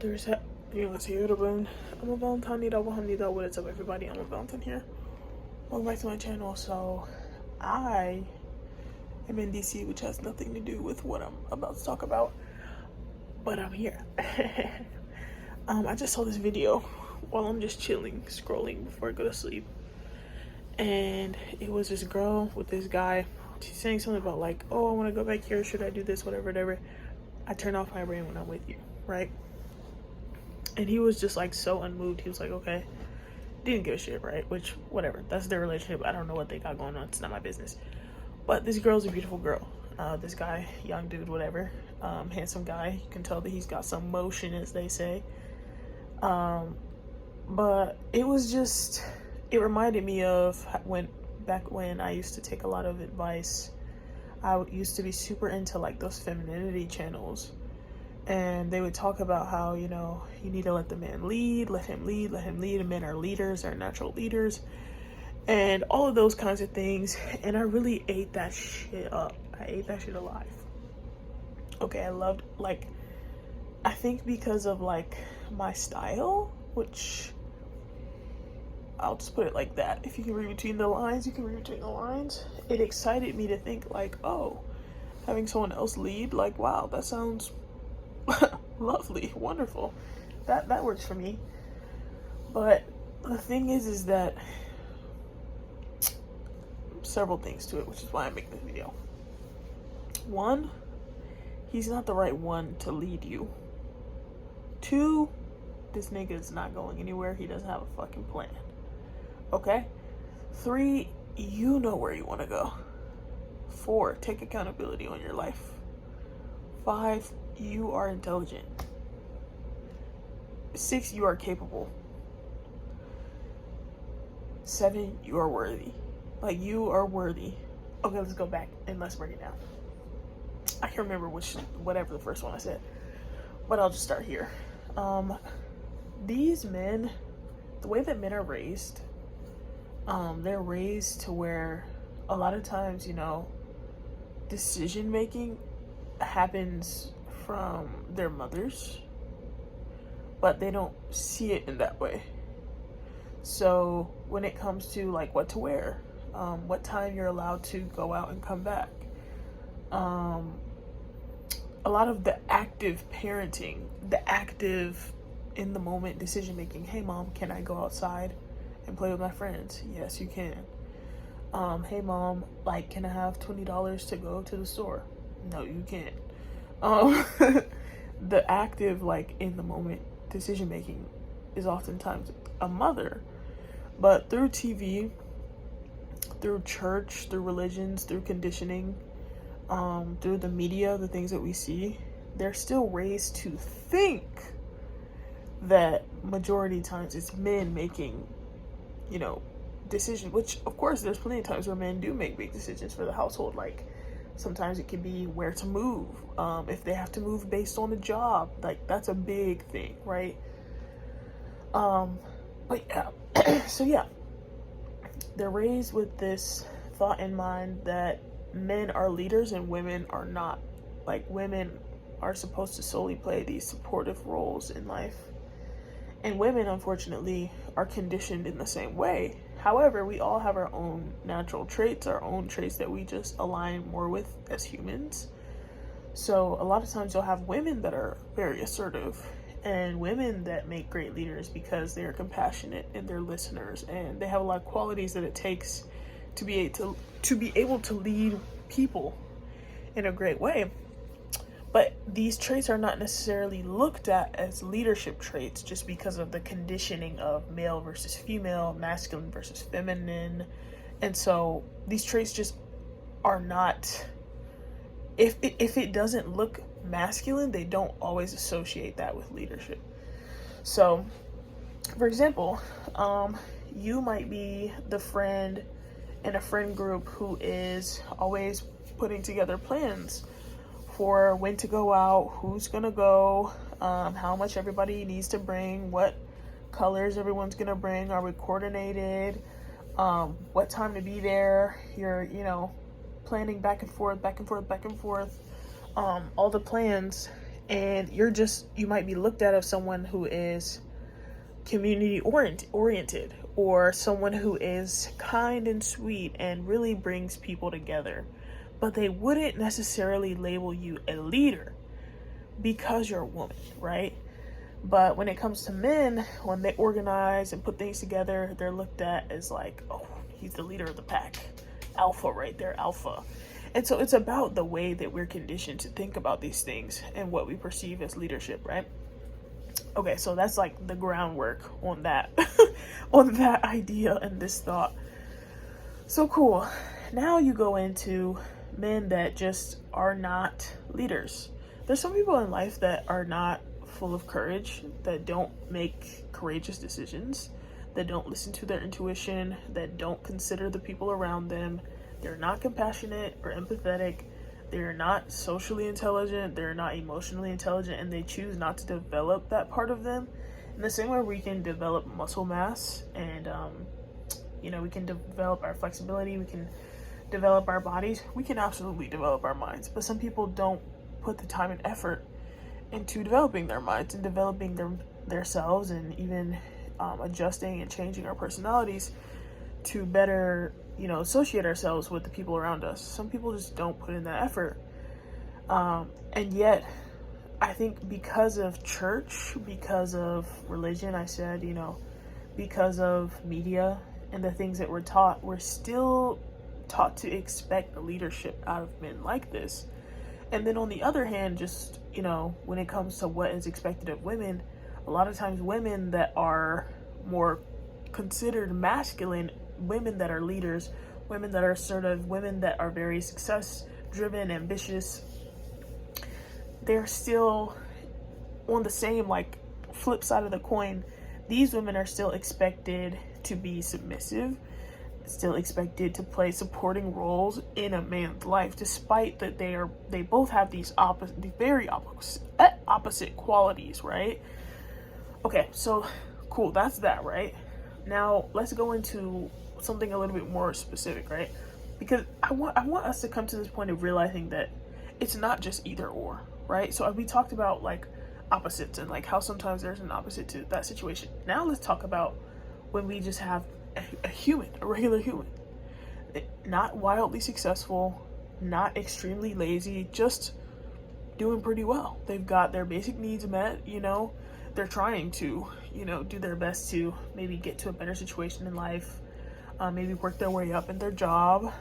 There's that. 안녕하세요 여러분. I'm a Valentine이라고 합니다. What is up everybody? I'm a Valentine here. Welcome back to my channel. So I am in DC, which has nothing to do with what I'm about to talk about, but I'm here. I just saw this video while I'm just chilling, scrolling before I go to sleep, and it was this girl with this guy. She's saying something about like, oh, I want to go back here, should I do this, whatever. I turn off my brain when I'm with you, right? And he was just like so unmoved. He was like, okay, didn't give a shit, right? Which, whatever, that's their relationship. I don't know what they got going on, it's not my business. But this girl's a beautiful girl. This guy, young dude, whatever, handsome guy. You can tell that he's got some motion, as they say. But it was just, it reminded me of back when I used to take a lot of advice. I used to be super into like those femininity channels, and they would talk about how, you know, you need to let the man lead, let him lead, and men are leaders, they're natural leaders, and all of those kinds of things. And I really ate that shit up. I ate that shit alive. Okay, I loved, like, I think because of like my style, which I'll just put it like that. If you can read between the lines, you can read between the lines. It excited me to think like, oh, having someone else lead, like, wow, that sounds lovely, wonderful. That works for me. But the thing is that several things to it, which is why I make this video. One, he's not the right one to lead you. Two, this nigga is not going anywhere. He doesn't have a fucking plan. Okay? 3, you know where you want to go. 4, take accountability on your life. 5, you are intelligent. 6, you are capable. 7, you are worthy. Like, you are worthy. Okay, let's go back and let's break it down. I can't remember whatever the first one I said, but I'll just start here. These men, the way that men are raised, they're raised to where a lot of times, you know, decision making happens from their mothers, but they don't see it in that way. So when it comes to like what to wear, what time you're allowed to go out and come back, a lot of the active parenting, the active in the moment decision making. Hey mom, can I go outside and play with my friends? Yes, you can. Hey mom, like, can I have $20 to go to the store? No, you can't. The active, like, in the moment decision making is oftentimes a mother. But through TV, through church, through religions, through conditioning, through the media, the things that we see, they're still raised to think that majority times it's men making, you know, decisions, which of course there's plenty of times where men do make big decisions for the household. Like sometimes it can be where to move, if they have to move based on a job, like that's a big thing, right? But yeah, so yeah, they're raised with this thought in mind that men are leaders and women are not. Like, women are supposed to solely play these supportive roles in life, and women, unfortunately, are conditioned in the same way. However, we all have our own natural traits, our own traits that we just align more with as humans. So a lot of times you'll have women that are very assertive and women that make great leaders because they're compassionate and they're listeners and they have a lot of qualities that it takes to be able to lead people in a great way. But these traits are not necessarily looked at as leadership traits just because of the conditioning of male versus female, masculine versus feminine. And so these traits just are not, if it doesn't look masculine, they don't always associate that with leadership. So, for example, you might be the friend in a friend group who is always putting together plans for when to go out, who's gonna go, how much everybody needs to bring, what colors everyone's gonna bring, are we coordinated, what time to be there. You're, you know, planning back and forth, all the plans. and you might be looked at as someone who is community oriented, or someone who is kind and sweet and really brings people together, but they wouldn't necessarily label you a leader because you're a woman, right? But when it comes to men, when they organize and put things together, they're looked at as like, oh, he's the leader of the pack. Alpha right there, alpha. And so it's about the way that we're conditioned to think about these things and what we perceive as leadership, right? Okay, so that's like the groundwork on that, on that idea and this thought. So cool. Now you go into men that just are not leaders. There's some people in life that are not full of courage, that don't make courageous decisions, that don't listen to their intuition, that don't consider the people around them. They're not compassionate or empathetic. They're not socially intelligent. They're not emotionally intelligent, and they choose not to develop that part of them. In the same way we can develop muscle mass and, we can develop our flexibility, we can develop our bodies, we can absolutely develop our minds. But some people don't put the time and effort into developing their minds and developing their selves, and even adjusting and changing our personalities to better, associate ourselves with the people around us. Some people just don't put in that effort. And yet, I think because of church, because of religion, because of media and the things that we're taught, we're still taught to expect leadership out of men like this. And then on the other hand, just, when it comes to what is expected of women, a lot of times women that are more considered masculine, women that are leaders, women that are assertive, women that are very success driven, ambitious, they're still on the same flip side of the coin. These women are still expected to be submissive, still expected to play supporting roles in a man's life, despite that they both have these very opposite qualities, right? Okay, so cool, that's that, right? Now let's go into something a little bit more specific, right? Because I want us to come to this point of realizing that it's not just either or, right? So we talked about opposites and how sometimes there's an opposite to that situation. Now let's talk about when we just have a regular human, not wildly successful, not extremely lazy, just doing pretty well. They've got their basic needs met, they're trying to, do their best to maybe get to a better situation in life, maybe work their way up in their job,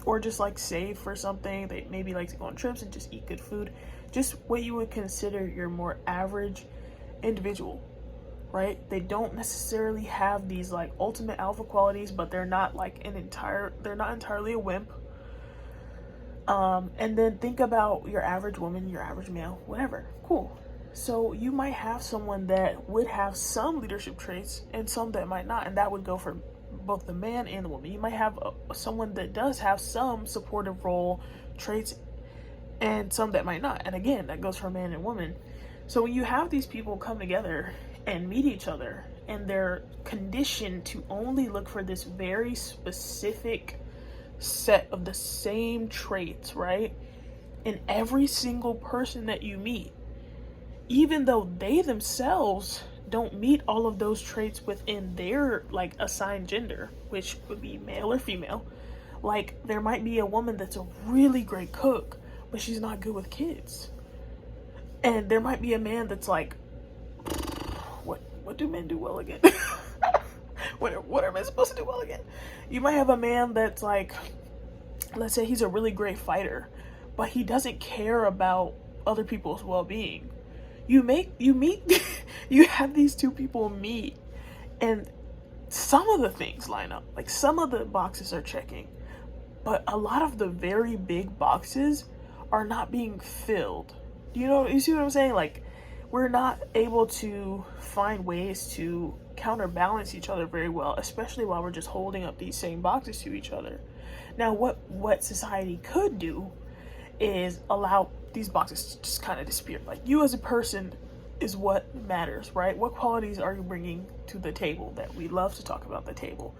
or just save for something. They maybe like to go on trips and just eat good food, just what you would consider your more average individual, right? They don't necessarily have these ultimate alpha qualities, but they're not they're not entirely a wimp. And then think about your average woman, your average male, whatever. Cool. So you might have someone that would have some leadership traits and some that might not, and that would go for both the man and the woman. You might have someone that does have some supportive role traits and some that might not. And again, that goes for man and woman. So when you have these people come together and meet each other, and they're conditioned to only look for this very specific set of the same traits, right? In every single person that you meet, even though they themselves don't meet all of those traits within their assigned gender, which would be male or female. There might be a woman that's a really great cook, but she's not good with kids. And there might be a man that's what do men do well again? What are men supposed to do well again? You might have a man that's let's say he's a really great fighter, but he doesn't care about other people's well-being. You have these two people meet, and some of the things line up, some of the boxes are checking, but a lot of the very big boxes are not being filled. You see what I'm saying? We're not able to find ways to counterbalance each other very well, especially while we're just holding up these same boxes to each other. Now, what society could do is allow these boxes to just kind of disappear. You as a person is what matters, right? What qualities are you bringing to the table that we love to talk about the table?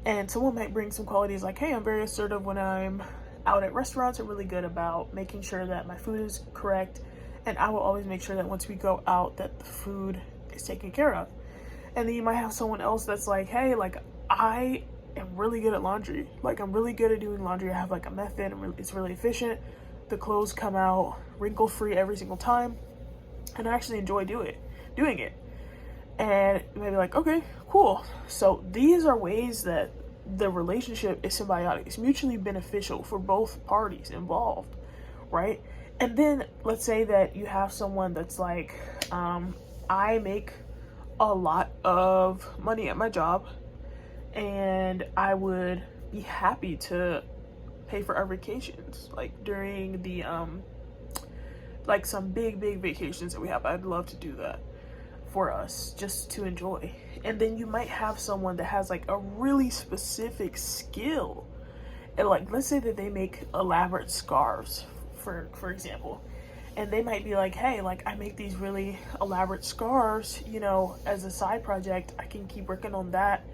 And someone might bring some qualities hey, I'm very assertive when I'm out at restaurants are really good about making sure that my food is correct, and I will always make sure that once we go out that the food is taken care of. And then you might have someone else that's like, hey, like, I am really good at laundry. Like, I'm really good at doing laundry. I have like a method, and it's really efficient. The clothes come out wrinkle free every single time, and I actually enjoy doing it. And maybe like, okay, cool. So these are ways that the relationship is symbiotic. It's mutually beneficial for both parties involved, right? And then let's say that you have someone that's like, I make a lot of money at my job, and I would be happy to pay for our vacations, like during the like some big vacations that we have. I'd love to do that for us just to enjoy. And then you might have someone that has like a really specific skill, and like, let's say that they make elaborate scarves, for example, and they might be like, hey, like, I make these really elaborate scarves, you know, as a side project. I can keep working on that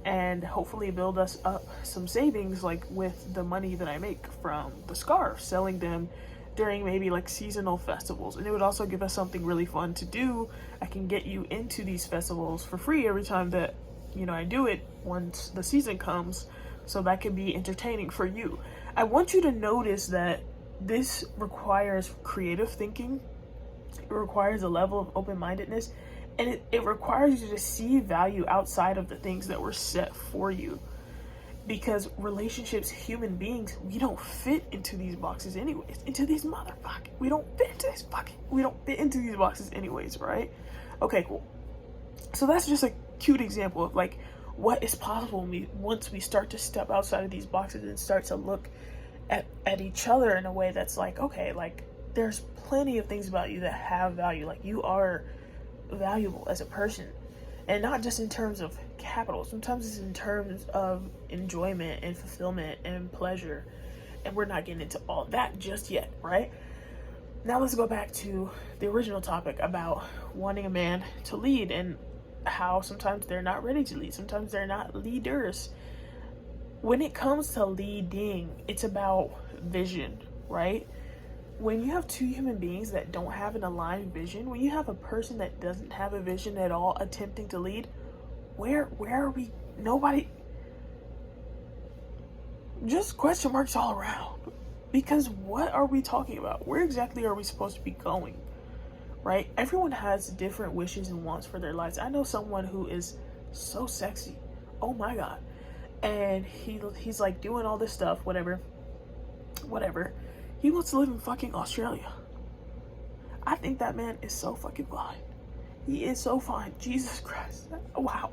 and hopefully build us up some savings, like with the money that I make from the scarves, selling them during maybe like seasonal festivals. And it would also give us something really fun to do. I can get you into these festivals for free every time that, you know, I do it once the season comes, so that can be entertaining for you. I want you to notice that this requires creative thinking. It requires a level of open-mindedness, and it requires you to see value outside of the things that were set for you. Because relationships, human beings, we don't fit into these boxes anyways. Into these motherfucking, we don't fit into these boxes anyways, right? Okay, cool. So that's just a cute example of like what is possible once we start to step outside of these boxes and start to look at each other in a way that's like, okay, like, there's plenty of things about you that have value. Like, you are valuable as a person, and not just in terms of capital. Sometimes it's in terms of enjoyment and fulfillment and pleasure, and we're not getting into all that just yet, right? Now let's go back to the original topic about wanting a man to lead, and how sometimes they're not ready to lead. Sometimes they're not leaders. When it comes to leading, it's about vision, right? When you have two human beings that don't have an aligned vision, when you have a person that doesn't have a vision at all attempting to lead, where are we? Nobody. Just question marks all around. Because what are we talking about? Where exactly are we supposed to be going? Right? Everyone has different wishes and wants for their lives. I know someone who is so sexy. Oh my God. And he's like doing all this stuff, whatever. He wants to live in fucking Australia. I think that man is so fucking fine. He is so fine. Jesus Christ. Wow.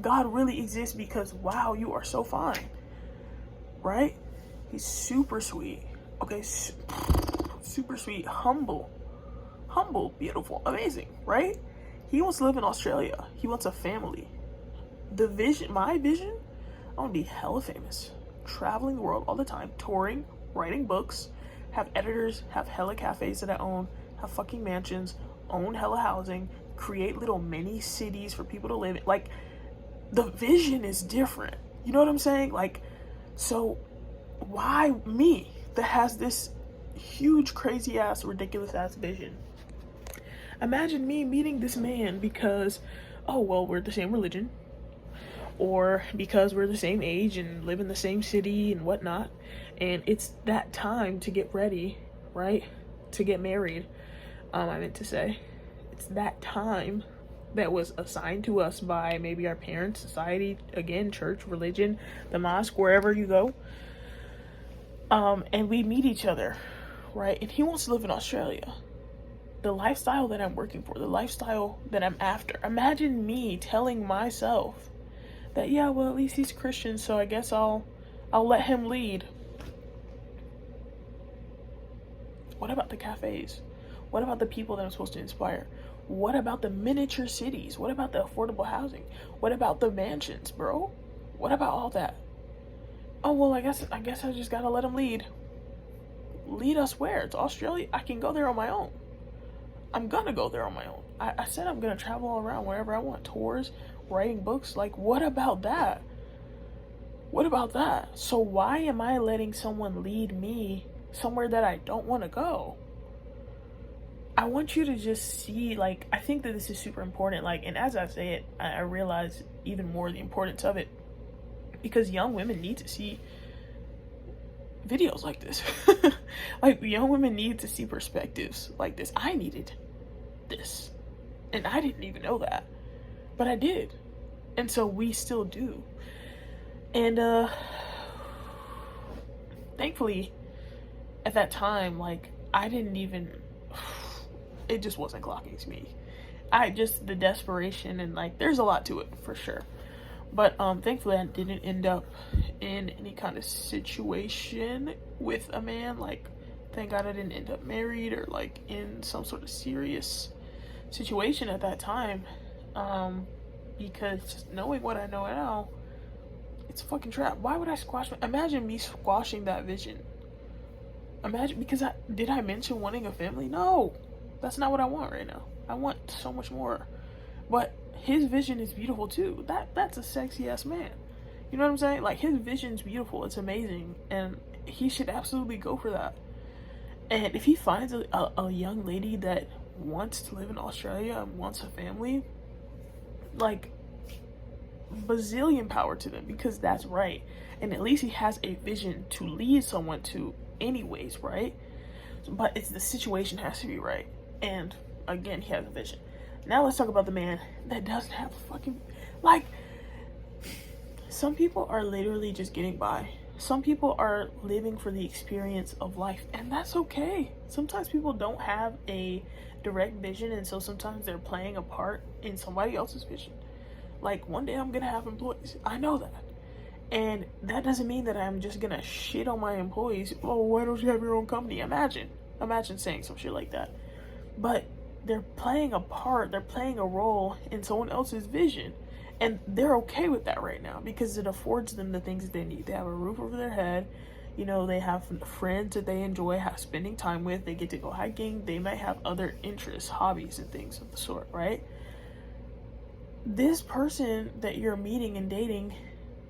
God really exists because, wow, you are so fine. Right? He's super sweet. Okay, super sweet, humble, beautiful, amazing, right? He wants to live in Australia. He wants a family. My vision, I want to be hella famous, traveling the world all the time, touring, writing books, have editors, have hella cafes that I own, have fucking mansions, own hella housing, create little mini cities for people to live in. Like, the vision is different. You know what I'm saying? Like, so why me that has this huge, crazy ass, ridiculous ass vision? Imagine me meeting this man because, oh, well, we're the same religion, or because we're the same age and live in the same city and whatnot, and it's that time to get ready, right? To get married. I meant to say, it's that time that was assigned to us by maybe our parents, society, again, church, religion, the mosque, wherever you go. And we meet each other, right? And he wants to live in Australia. The lifestyle that I'm working for, the lifestyle that I'm after. Imagine me telling myself that, yeah, well, at least he's Christian, so I guess I'll let him lead. What about the cafes? What about the people that I'm supposed to inspire? What about the miniature cities? What about the affordable housing? What about the mansions, bro? What about all that? Oh, well, I guess I just gotta let him lead. Lead us where? To Australia? I can go there on my own. I'm gonna go there on my own. I said I'm gonna travel around wherever I want. Tours, writing books. Like, what about that? What about that? So why am I letting someone lead me somewhere that I don't want to go? I want you to just see, like, I think that this is super important. Like, and as I say it, I realize even more the importance of it, because young women need to see videos like this. Like, young women need to see perspectives like this. I needed this, and I didn't even know that, but I did. And so we still do. And thankfully at that time, like, I didn't even, it just wasn't clocking to me. The desperation, and like, there's a lot to it for sure. But thankfully I didn't end up in any kind of situation with a man. Like, thank God I didn't end up married or like in some sort of serious situation at that time. Because just knowing what I know now, it's a fucking trap. Why would I imagine me squashing that vision? Imagine, because did I mention wanting a family? No, that's not what I want right now. I want so much more. But his vision is beautiful too. That's a sexy ass man. You know what I'm saying? Like, his vision's beautiful. It's amazing, and he should absolutely go for that. And if he finds a young lady that wants to live in Australia and wants a family, like, bazillion power to them, because that's right. And at least he has a vision to lead someone to anyways, right? But it's the situation has to be right. And again, he has a vision. Now let's talk about the man that doesn't have a fucking, like, some people are literally just getting by. Some people are living for the experience of life, and that's okay. Sometimes people don't have a direct vision, and so sometimes they're playing a part in somebody else's vision. Like, one day I'm gonna have employees. I know that. And that doesn't mean that I'm just gonna shit on my employees. Oh, why don't you have your own company? Imagine saying some shit like that. But they're playing a part, they're playing a role in someone else's vision. And they're okay with that right now, because it affords them the things that they need. They have a roof over their head. You know, they have friends that they enjoy spending time with. They get to go hiking. They might have other interests, hobbies, and things of the sort, right? This person that you're meeting and dating,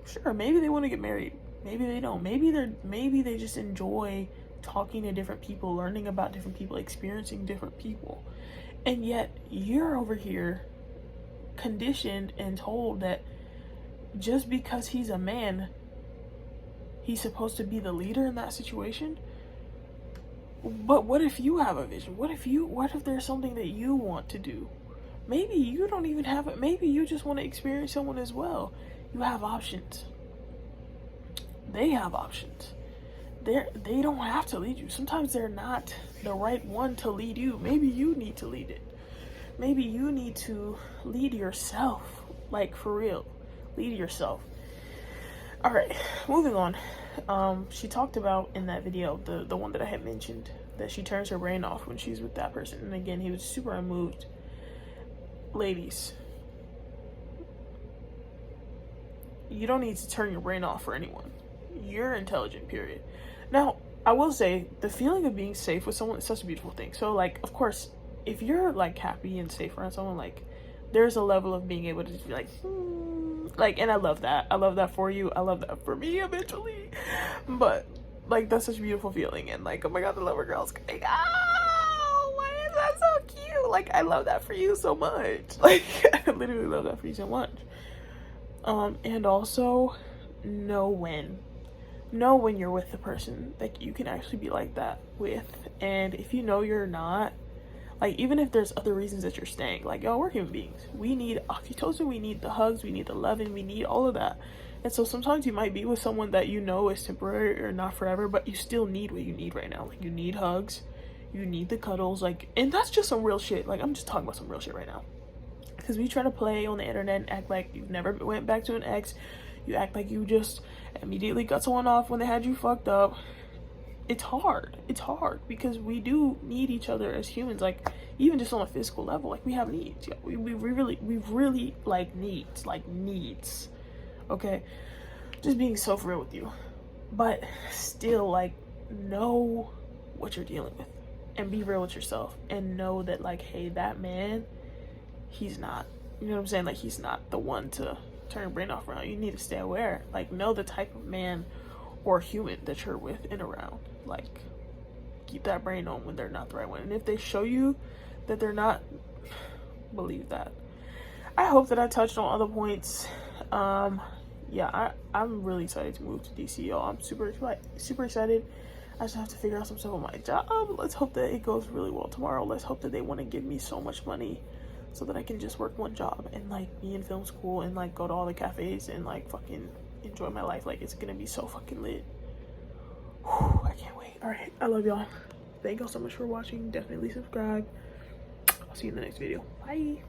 sure, maybe they want to get married. Maybe they don't. Maybe they just enjoy talking to different people, learning about different people, experiencing different people. And yet you're over here conditioned and told that just because he's a man, he's supposed to be the leader in that situation. But what if you have a vision? What if there's something that you want to do? Maybe you don't even have it. Maybe you just want to experience someone as well. You have options. They have options. They don't have to lead you. Sometimes they're not the right one to lead you. Maybe you need to lead it. Maybe you need to lead yourself. Like, for real. Lead yourself. Alright, moving on. She talked about in that video, the one that I had mentioned, that she turns her brain off when she's with that person. And again, he was super unmoved. Ladies, you don't need to turn your brain off for anyone. You're intelligent, period. Now, I will say, the feeling of being safe with someone is such a beautiful thing. So, like, of course, if you're, like, happy and safe around someone, like, there's a level of being able to just be like, like, and I love that. I love that for you. I love that for me eventually. But, like, that's such a beautiful feeling. And, like, oh my God, the lover girl's like, oh, why is that so cute? Like, I love that for you so much. Like, I literally love that for you so much. And also, know when you're with the person that you can actually be like that with. And if you know you're not, like, even if there's other reasons that you're staying, like, y'all, we're human beings. We need oxytocin, we need the hugs, we need the loving, we need all of that. And so sometimes you might be with someone that you know is temporary or not forever, but you still need what you need right now. Like, you need hugs, you need the cuddles, like, and that's just some real shit. Like, I'm just talking about some real shit right now. Because we try to play on the internet and act like you've never went back to an ex. You act like you just immediately cut someone off when they had you fucked up. It's hard because we do need each other as humans, like, even just on a physical level. Like, we have needs. Yeah, we really like needs, okay? Just being so real with you. But still, like, know what you're dealing with and be real with yourself and know that, like, hey, that man, he's not, you know what I'm saying? Like, he's not the one to turn your brain off around. You need to stay aware. Like, know the type of man or human that you're with and around. Like, keep that brain on when they're not the right one. And if they show you that they're not, believe that. I hope that I touched on other points. Yeah, I'm really excited to move to DC, y'all. I'm super excited. I just have to figure out some stuff on my job. Let's hope that it goes really well tomorrow. Let's hope that they want to give me so much money so that I can just work one job and like be in film school and like go to all the cafes and like fucking enjoy my life. Like, it's gonna be so fucking lit. Whew, I can't wait. All right, I love y'all. Thank y'all so much for watching. Definitely subscribe. I'll see you in the next video. Bye.